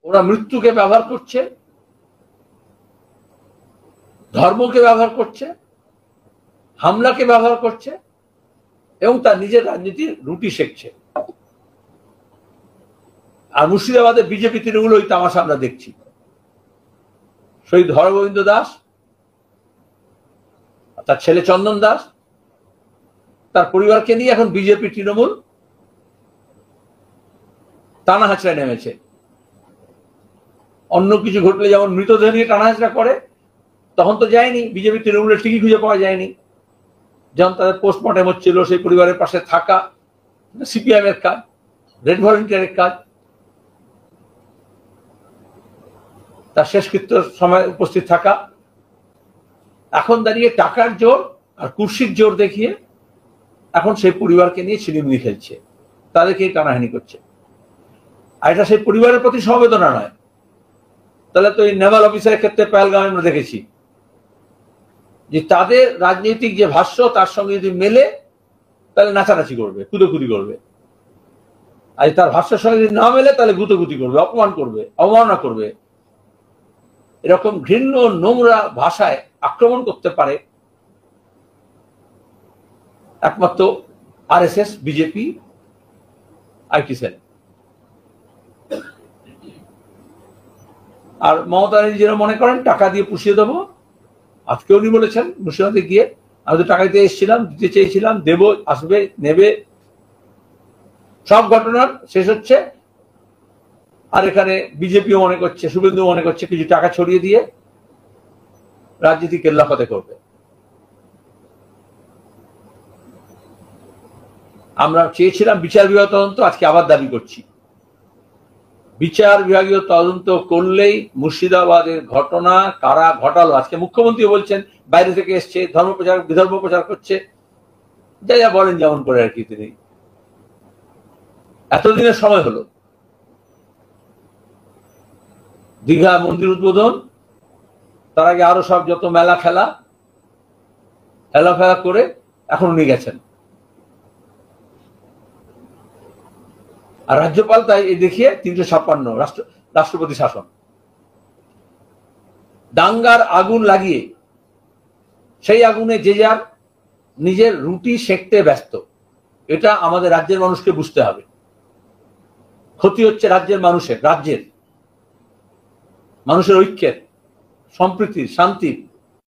ওরা মৃত্যুকে ব্যবহার করছে, ধর্মকে ব্যবহার করছে, হামলাকে ব্যবহার করছে এবং তার নিজের রাজনীতির রুটি শেখছে। আর মুর্শিদাবাদে বিজেপি তৃণমূল ওই তামাশা আমরা দেখছি। শহীদ হরগোবিন্দ দাস, তার ছেলে চন্দন দাস, তার পরিবারকে নিয়ে এখন বিজেপি তৃণমূল টানা হাঁচড়ায় নেমেছে। অন্য কিছু ঘটলে যেমন মৃতদেহ নিয়ে টানা হাঁচড়া করে, তখন তো যায়নি, বিজেপি তৃণমূলের ঠিকই খুঁজে পাওয়া যায়নি। যেমন তাদের পোস্টমর্টেম হচ্ছিল, সেই পরিবারের পাশে থাকা সিপিএম এর কাজ, রেড ভলেন্টিয়ারের কাজ, তার শেষকৃত্যের সময় উপস্থিত থাকা। এখন দাঁড়িয়ে টাকার জোর আর কুর্সির জোর দেখিয়ে এখন সেই পরিবারকে নিয়ে ছিনিমিনি খেলছে, তাদেরকেই টানাহানি করছে। আর এটা সেই পরিবারের প্রতি সমবেদনা নয়। তাহলে তো এই নেভাল অফিসারের ক্ষেত্রে পেহেলগামে আমরা দেখেছি যে তাদের রাজনৈতিক যে ভাষ্য তার সঙ্গে যদি মেলে তাহলে নাচানাচি করবে, কুদোকুদি করবে। আর তার ভাষ্যের সঙ্গে যদি না মেলে তাহলে গুতোগুতি করবে, অপমান করবে, অবমাননা করবে। এরকম ঘৃণ্য নোংরা ভাষায় আক্রমণ করতে পারে একমাত্র আরএসএস, বিজেপি, আইটি সেল। আর মমতা ব্যানার্জি যেটা মনে করেন টাকা দিয়ে পুষিয়ে দেবো। আজকে উনি বলেছেন মুর্শিদাবাদে গিয়ে, আমি তো টাকা দিতে এসেছিলাম, দিতে চেয়েছিলাম, দেব, আসবে, নেবে। সব ঘটনার শেষ হচ্ছে। আর এখানে বিজেপিও মনে করছে, শুভেন্দু মনে করছে কিছু টাকা ছড়িয়ে দিয়ে রাজনীতি কেল্লাফতে করবে। আমরা চেয়েছিলাম বিচার বিভাগ তদন্ত, আজকে আবার দাবি করছি বিচার বিভাগীয় তদন্ত করলেই মুর্শিদাবাদের ঘটনা কারা ঘটালো। আজকে মুখ্যমন্ত্রী বলছেন বাইরে থেকে এসছে, ধর্ম প্রচার বিধর্ম প্রচার করছে, যা যা বলেন যেমন করে আর কি। তিনি এতদিনের সময় হলো, দীঘা মন্দির উদ্বোধন, তার আগে আরো সব যত মেলা খেলা ফেলা করে এখন উনি গেছেন। আর রাজ্যপাল তাই দেখিয়ে 356 রাষ্ট্রপতি শাসন, দাঙ্গার আগুন লাগিয়ে সেই আগুনে যে যার নিজের রুটি সেঁকতে ব্যস্ত। এটা আমাদের রাজ্যের মানুষকে বুঝতে হবে। ক্ষতি হচ্ছে রাজ্যের মানুষের ঐক্যের, সম্প্রীতির, শান্তির।